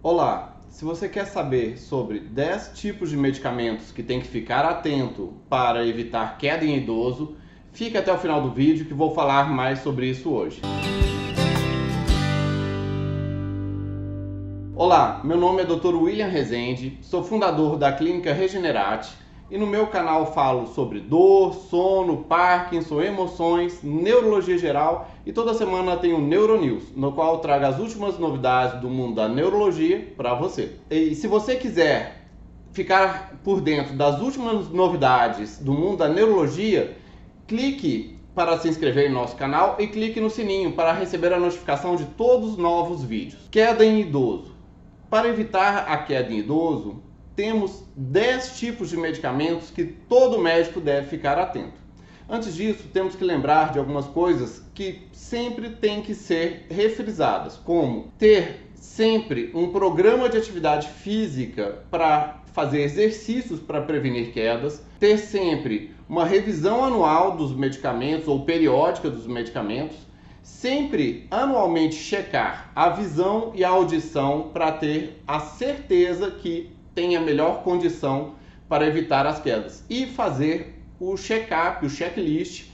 Olá, se você quer saber sobre 10 tipos de medicamentos que tem que ficar atento para evitar queda em idoso, fique até o final do vídeo que vou falar mais sobre isso hoje. Olá, meu nome é Dr. William Rezende, sou fundador da Clínica Regenerate e no meu canal falo sobre dor, sono, Parkinson, emoções, neurologia geral e toda semana tem o Neuronews, no qual eu trago as últimas novidades do mundo da neurologia para você. E se você quiser ficar por dentro das últimas novidades do mundo da neurologia, clique para se inscrever no nosso canal e clique no sininho para receber a notificação de todos os novos vídeos. Queda em idoso. Para evitar a queda em idoso, temos 10 tipos de medicamentos que todo médico deve ficar atento. Antes disso, temos que lembrar de algumas coisas que sempre tem que ser refrisadas, como ter sempre um programa de atividade física para fazer exercícios para prevenir quedas, ter sempre uma revisão anual dos medicamentos ou periódica dos medicamentos, sempre anualmente checar a visão e a audição para ter a certeza que tem a melhor condição para evitar as quedas e fazer o check-up, o checklist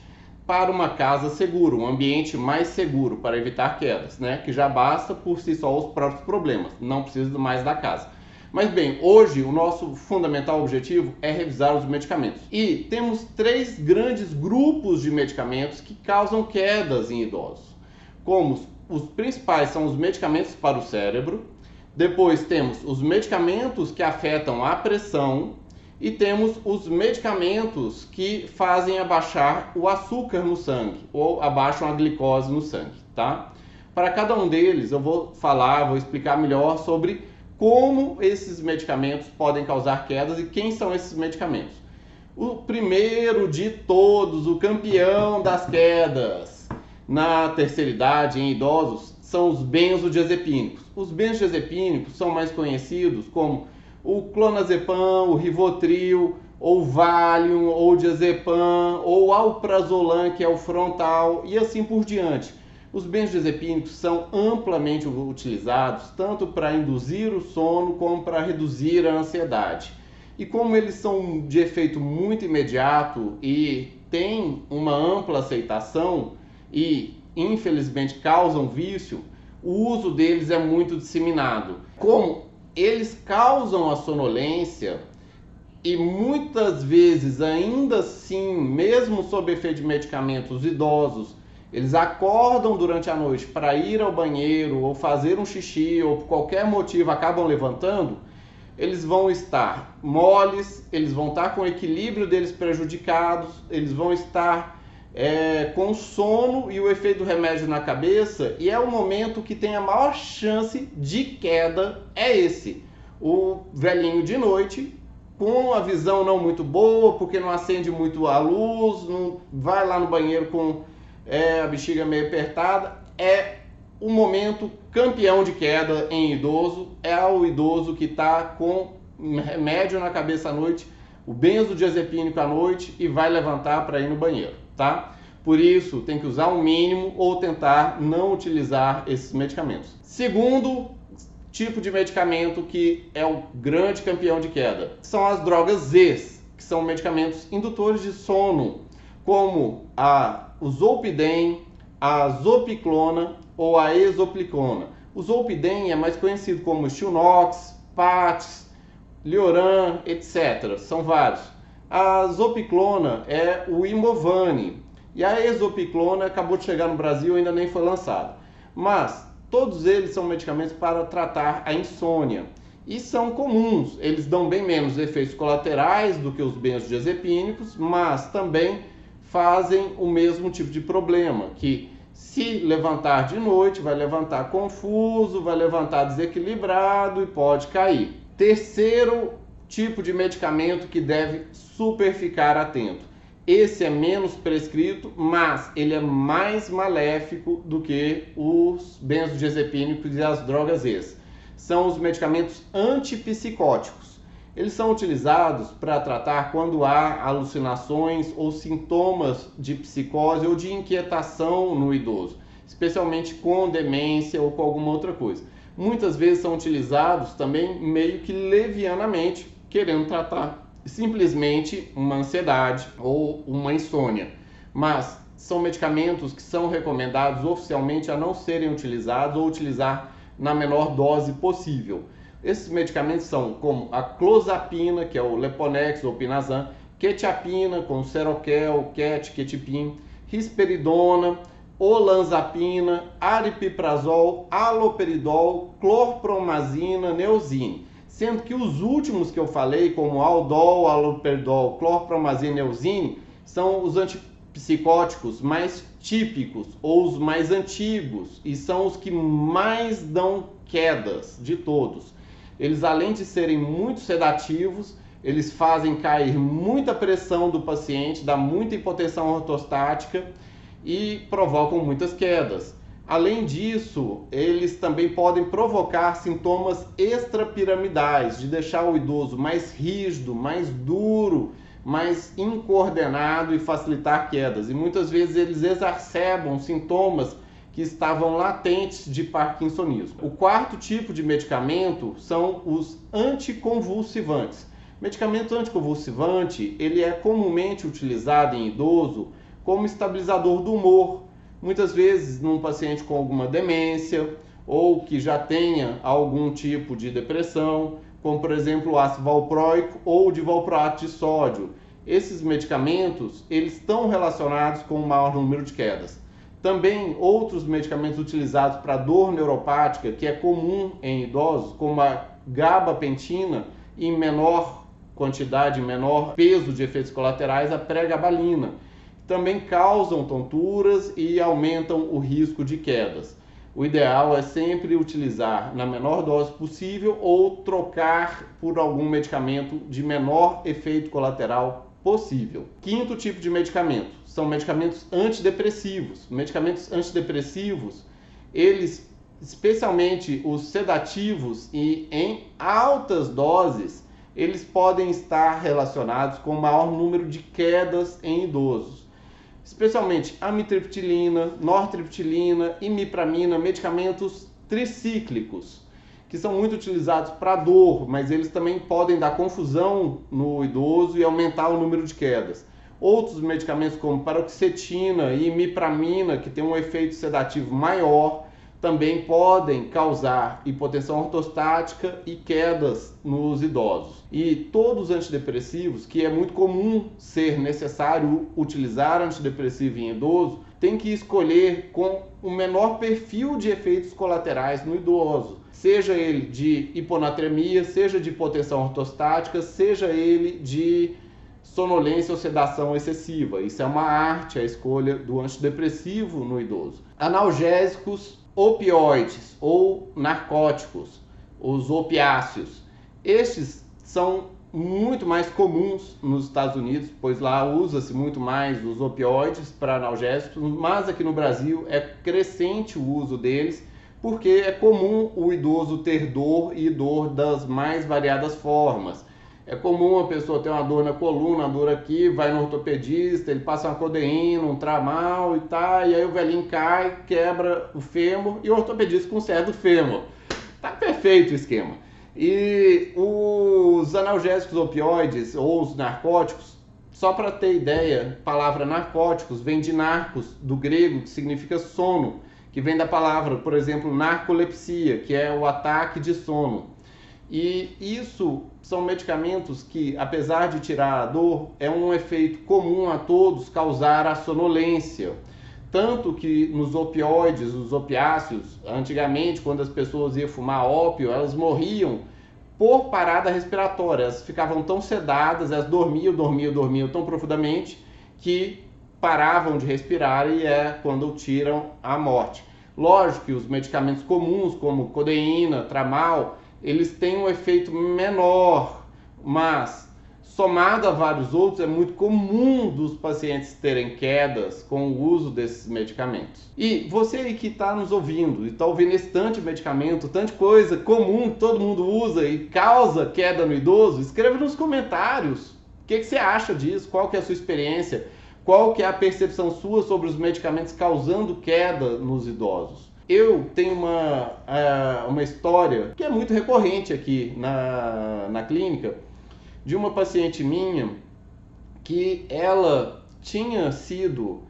para uma casa segura, um ambiente mais seguro para evitar quedas, né? Que já basta por si só os próprios problemas, não precisa mais da casa. Mas bem, hoje o nosso fundamental objetivo é revisar os medicamentos. E temos 3 grandes grupos de medicamentos que causam quedas em idosos. Como os principais são os medicamentos para o cérebro, depois temos os medicamentos que afetam a pressão e temos os medicamentos que fazem abaixar o açúcar no sangue ou abaixam a glicose no sangue, tá? Para cada um deles eu vou explicar melhor sobre como esses medicamentos podem causar quedas e quem são esses medicamentos. O primeiro de todos, o campeão das quedas na terceira idade, em idosos, são os benzodiazepínicos. Os benzodiazepínicos são mais conhecidos como o clonazepam, o rivotril, ou valium, ou diazepam, ou alprazolam, que é o frontal, e assim por diante. Os benzodiazepínicos são amplamente utilizados tanto para induzir o sono como para reduzir a ansiedade. E como eles são de efeito muito imediato e têm uma ampla aceitação e infelizmente causam vício, o uso deles é muito disseminado. Como eles causam a sonolência e muitas vezes ainda assim, mesmo sob efeito de medicamentos, os idosos eles acordam durante a noite para ir ao banheiro ou fazer um xixi ou por qualquer motivo acabam levantando, eles vão estar moles, eles vão estar com o equilíbrio deles prejudicados, eles vão estar com sono e o efeito do remédio na cabeça, e é o momento que tem a maior chance de queda, é esse. O velhinho de noite, com a visão não muito boa, porque não acende muito a luz, não vai lá no banheiro com a bexiga meio apertada, é o momento campeão de queda em idoso, é o idoso que está com remédio na cabeça à noite, o benzodiazepínico à noite e vai levantar para ir no banheiro, tá? Por isso, tem que usar o mínimo ou tentar não utilizar esses medicamentos. Segundo tipo de medicamento que é o grande campeão de queda são as drogas Z, que são medicamentos indutores de sono, como o zolpidem, a zopiclona ou a exopiclona. O zolpidem é mais conhecido como Stilnox, Pax, Lioran, etc. São vários. A zopiclona é o Imovane e a exopiclona acabou de chegar no Brasil e ainda nem foi lançada. Mas todos eles são medicamentos para tratar a insônia e são comuns. Eles dão bem menos efeitos colaterais do que os benzodiazepínicos, mas também fazem o mesmo tipo de problema, que se levantar de noite, vai levantar confuso, vai levantar desequilibrado e pode cair. Terceiro tipo de medicamento que deve super ficar atento. Esse é menos prescrito, mas ele é mais maléfico do que os benzodiazepínicos e as drogas Z. São os medicamentos antipsicóticos. Eles são utilizados para tratar quando há alucinações ou sintomas de psicose ou de inquietação no idoso, especialmente com demência ou com alguma outra coisa. muitas vezes são utilizados também meio que levianamente, querendo tratar simplesmente uma ansiedade ou uma insônia. Mas são medicamentos que são recomendados oficialmente a não serem utilizados ou utilizar na menor dose possível. Esses medicamentos são como a clozapina, que é o Leponex ou Pinazan, quetiapina, como Seroquel, Ketipin, risperidona, olanzapina, aripiprazol, haloperidol, clorpromazina, Neosine. Sendo que os últimos que eu falei, como Aldol, haloperidol, clorpromazina e Neosine, são os antipsicóticos mais típicos ou os mais antigos e são os que mais dão quedas de todos. Eles, além de serem muito sedativos, eles fazem cair muita pressão do paciente, dá muita hipotensão ortostática e provocam muitas quedas. Além disso, eles também podem provocar sintomas extrapiramidais, de deixar o idoso mais rígido, mais duro, mais incoordenado e facilitar quedas. E muitas vezes eles exacerbam sintomas que estavam latentes de parkinsonismo. O quarto tipo de medicamento são os anticonvulsivantes. O medicamento anticonvulsivante, ele é comumente utilizado em idoso como estabilizador do humor, muitas vezes num paciente com alguma demência ou que já tenha algum tipo de depressão, como por exemplo o ácido valproico ou de valproato de sódio. Esses medicamentos, eles estão relacionados com o maior número de quedas. Também outros medicamentos utilizados para dor neuropática, que é comum em idosos, como a gabapentina, em menor quantidade, menor peso de efeitos colaterais, a pregabalina. Também causam tonturas e aumentam o risco de quedas. O ideal é sempre utilizar na menor dose possível ou trocar por algum medicamento de menor efeito colateral possível. Quinto tipo de medicamento são medicamentos antidepressivos. Medicamentos antidepressivos, eles, especialmente os sedativos e em altas doses, eles podem estar relacionados com o maior número de quedas em idosos. Especialmente amitriptilina, nortriptilina, imipramina, medicamentos tricíclicos, que são muito utilizados para dor, mas eles também podem dar confusão no idoso e aumentar o número de quedas. Outros medicamentos como paroxetina e imipramina, que tem um efeito sedativo maior, também podem causar hipotensão ortostática e quedas nos idosos. E todos os antidepressivos, que é muito comum ser necessário utilizar antidepressivo em idoso, tem que escolher com o menor perfil de efeitos colaterais no idoso. Seja ele de hiponatremia, seja de hipotensão ortostática, seja ele de sonolência ou sedação excessiva. Isso é uma arte, a escolha do antidepressivo no idoso. Analgésicos, opioides ou narcóticos, os opiáceos. Estes são muito mais comuns nos Estados Unidos, pois lá usa-se muito mais os opioides para analgésicos, mas aqui no Brasil é crescente o uso deles, porque é comum o idoso ter dor e dor das mais variadas formas. É comum a pessoa ter uma dor na coluna, uma dor aqui, vai no ortopedista, ele passa uma codeína, um tramal e tal, e aí o velhinho cai, quebra o fêmur e o ortopedista conserta o fêmur. Tá perfeito o esquema. E os analgésicos opioides ou os narcóticos, só para ter ideia, a palavra narcóticos vem de narcos, do grego, que significa sono, que vem da palavra, por exemplo, narcolepsia, que é o ataque de sono. E isso são medicamentos que, apesar de tirar a dor, é um efeito comum a todos causar a sonolência. Tanto que nos opioides, os opiáceos, antigamente, quando as pessoas iam fumar ópio, elas morriam por parada respiratória. Elas ficavam tão sedadas, elas dormiam tão profundamente que paravam de respirar e é quando tiram a morte. Lógico que os medicamentos comuns, como codeína, tramal, eles têm um efeito menor, mas somado a vários outros, é muito comum dos pacientes terem quedas com o uso desses medicamentos. E você aí que está nos ouvindo, e está ouvindo esse tanto de medicamento, tanta coisa comum que todo mundo usa e causa queda no idoso, escreva nos comentários o que você acha disso, qual que é a sua experiência, qual que é a percepção sua sobre os medicamentos causando queda nos idosos. Eu tenho uma história que é muito recorrente aqui na clínica, de uma paciente minha que ela tinha sido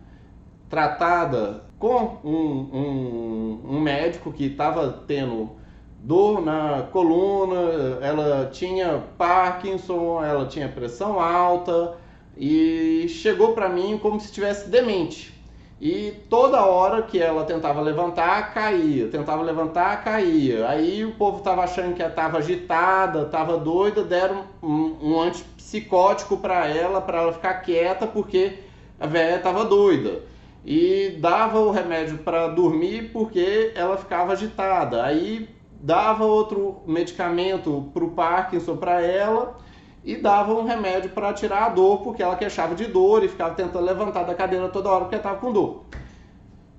tratada com um médico que estava tendo dor na coluna, ela tinha Parkinson, ela tinha pressão alta e chegou para mim como se estivesse demente. E toda hora que ela tentava levantar, caía, tentava levantar, caía. Aí o povo estava achando que ela estava agitada, estava doida, deram um antipsicótico para ela ficar quieta porque a velha estava doida. E dava o remédio para dormir porque ela ficava agitada. Aí dava outro medicamento para o Parkinson para ela e dava um remédio para tirar a dor porque ela queixava de dor e ficava tentando levantar da cadeira toda hora porque estava com dor.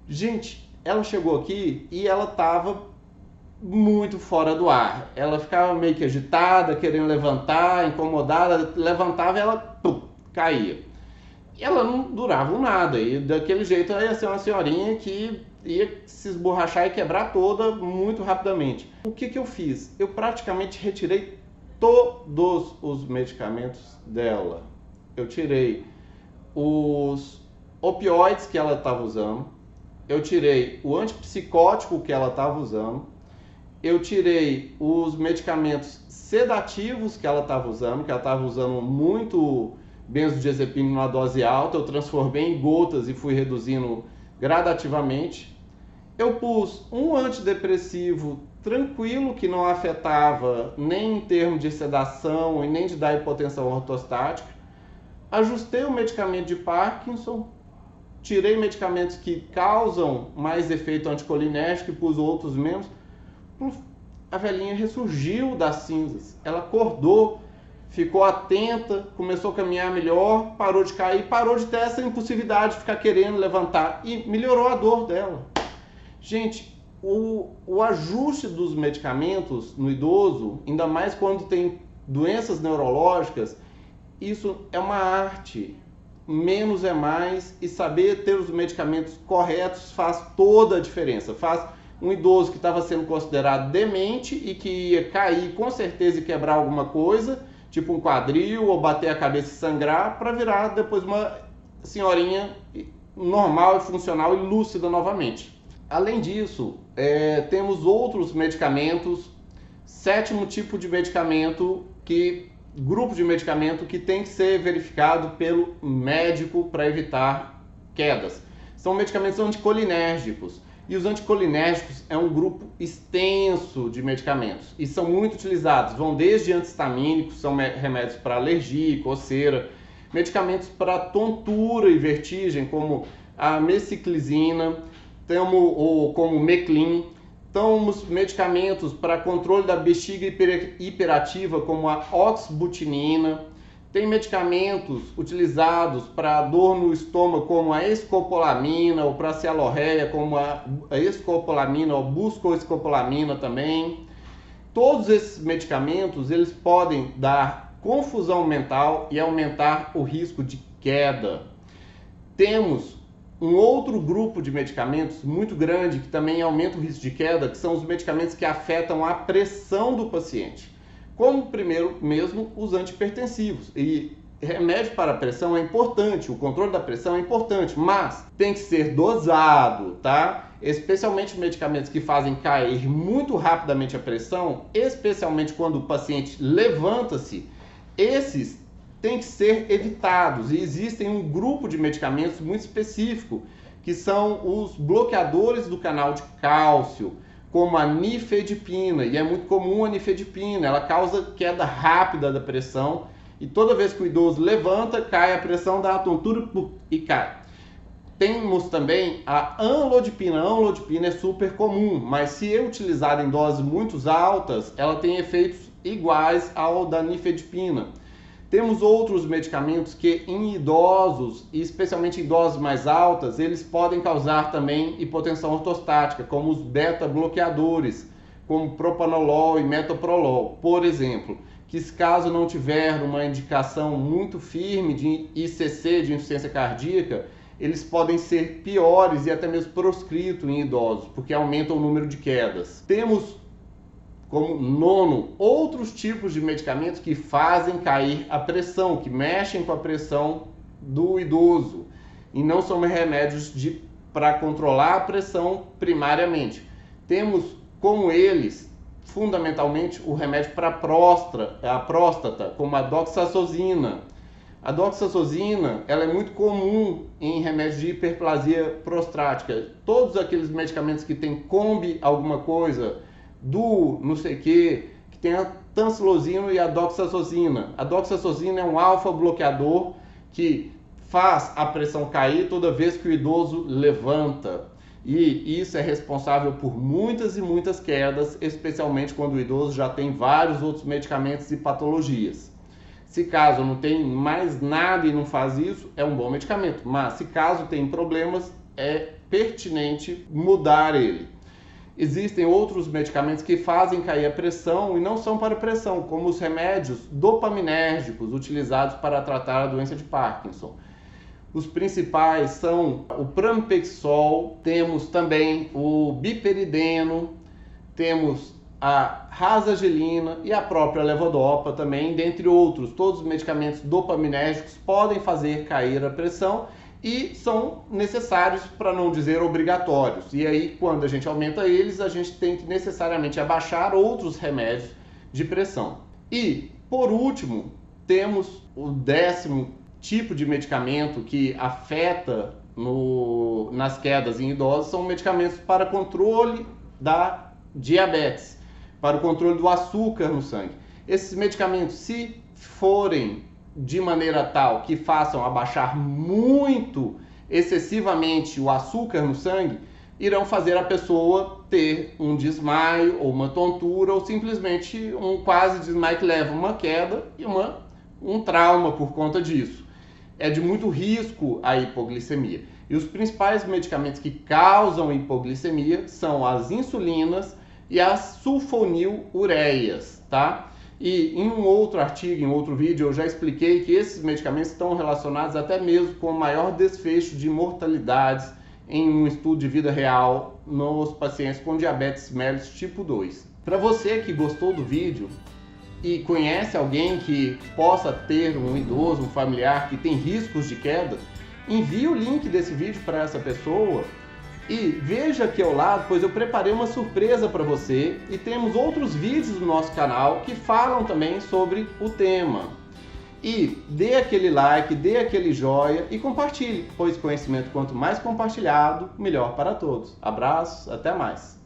Gente, ela chegou aqui e ela estava muito fora do ar. Ela ficava meio que agitada, querendo levantar, incomodada, levantava e ela caía. E ela não durava nada, e daquele jeito ela ia ser uma senhorinha que ia se esborrachar e quebrar toda muito rapidamente. O que eu fiz? Eu praticamente retirei todos os medicamentos dela. Eu tirei os opioides que ela estava usando, eu tirei o antipsicótico que ela estava usando, eu tirei os medicamentos sedativos que ela estava usando muito benzodiazepina numa dose alta, eu transformei em gotas e fui reduzindo gradativamente. Eu pus um antidepressivo tranquilo que não afetava nem em termos de sedação e nem de dar hipotensão ortostática. Ajustei o medicamento de Parkinson, tirei medicamentos que causam mais efeito anticolinérgico e pus outros menos. A velhinha ressurgiu das cinzas, ela acordou, ficou atenta, começou a caminhar melhor, parou de cair, parou de ter essa impulsividade de ficar querendo levantar e melhorou a dor dela. Gente, o ajuste dos medicamentos no idoso, ainda mais quando tem doenças neurológicas, isso é uma arte. Menos é mais, e saber ter os medicamentos corretos faz toda a diferença. Faz um idoso que estava sendo considerado demente e que ia cair com certeza e quebrar alguma coisa, tipo um quadril ou bater a cabeça e sangrar, para virar depois uma senhorinha normal e funcional e lúcida novamente. Além disso, temos outros medicamentos, sétimo tipo de medicamento, grupo de medicamento que tem que ser verificado pelo médico para evitar quedas. São medicamentos anticolinérgicos. E os anticolinérgicos é um grupo extenso de medicamentos e são muito utilizados. Vão desde antihistamínicos, são remédios para alergia, coceira, medicamentos para tontura e vertigem, como a meciclizina, como o Meclin. Temos medicamentos para controle da bexiga hiperativa, como a oxbutinina. Tem medicamentos utilizados para dor no estômago, como a escopolamina, ou para cialorreia, como a escopolamina ou buscoescopolamina também. Todos esses medicamentos, eles podem dar confusão mental e aumentar o risco de queda. Temos um outro grupo de medicamentos muito grande que também aumenta o risco de queda, que são os medicamentos que afetam a pressão do paciente. Como primeiro mesmo os antihipertensivos. E remédio para a pressão é importante, o controle da pressão é importante, mas tem que ser dosado, tá? Especialmente medicamentos que fazem cair muito rapidamente a pressão, especialmente quando o paciente levanta-se, esses têm que ser evitados. E existem um grupo de medicamentos muito específico, que são os bloqueadores do canal de cálcio, como a nifedipina, e é muito comum a nifedipina, ela causa queda rápida da pressão, e toda vez que o idoso levanta, cai a pressão, dá uma tontura e cai. Temos também a amlodipina. A amlodipina é super comum, mas se é utilizada em doses muito altas, ela tem efeitos iguais ao da nifedipina. Temos outros medicamentos que em idosos, e especialmente em doses mais altas, eles podem causar também hipotensão ortostática, como os beta-bloqueadores, como propanolol e metoprolol, por exemplo, que caso não tiver uma indicação muito firme de ICC, de insuficiência cardíaca, eles podem ser piores e até mesmo proscritos em idosos, porque aumenta o número de quedas. Temos como nono outros tipos de medicamentos que fazem cair a pressão, que mexem com a pressão do idoso, e não são remédios para controlar a pressão primariamente. Temos como eles fundamentalmente o remédio para a próstata, como a doxazosina. A doxazosina, ela é muito comum em remédios de hiperplasia prostática. Todos aqueles medicamentos que tem combi alguma coisa, do não sei que tem a tamsulosina e a doxazosina. A doxazosina é um alfa-bloqueador que faz a pressão cair toda vez que o idoso levanta. E isso é responsável por muitas e muitas quedas, especialmente quando o idoso já tem vários outros medicamentos e patologias. Se caso não tem mais nada e não faz isso, é um bom medicamento. Mas se caso tem problemas, é pertinente mudar ele. Existem outros medicamentos que fazem cair a pressão e não são para pressão, como os remédios dopaminérgicos utilizados para tratar a doença de Parkinson. Os principais são o pramipexol, temos também o biperideno, temos a rasagelina e a própria levodopa também, dentre outros. Todos os medicamentos dopaminérgicos podem fazer cair a pressão e são necessários, para não dizer obrigatórios. E aí, quando a gente aumenta eles, a gente tem que necessariamente abaixar outros remédios de pressão. E, por último, temos o 10º tipo de medicamento que afeta nas quedas em idosos, são medicamentos para controle da diabetes, para o controle do açúcar no sangue. Esses medicamentos, se forem de maneira tal que façam abaixar muito, excessivamente o açúcar no sangue, irão fazer a pessoa ter um desmaio ou uma tontura ou simplesmente um quase desmaio que leva a uma queda e um trauma por conta disso. É de muito risco a hipoglicemia. E os principais medicamentos que causam hipoglicemia são as insulinas e as sulfonilureias, tá? E em um outro artigo, em outro vídeo, eu já expliquei que esses medicamentos estão relacionados até mesmo com o maior desfecho de mortalidades em um estudo de vida real nos pacientes com diabetes mellitus tipo 2. Para você que gostou do vídeo e conhece alguém que possa ter um idoso, um familiar que tem riscos de queda, envie o link desse vídeo para essa pessoa e veja aqui ao lado, pois eu preparei uma surpresa para você e temos outros vídeos no nosso canal que falam também sobre o tema. E dê aquele like, dê aquele joia e compartilhe, pois conhecimento quanto mais compartilhado, melhor para todos. Abraços, até mais!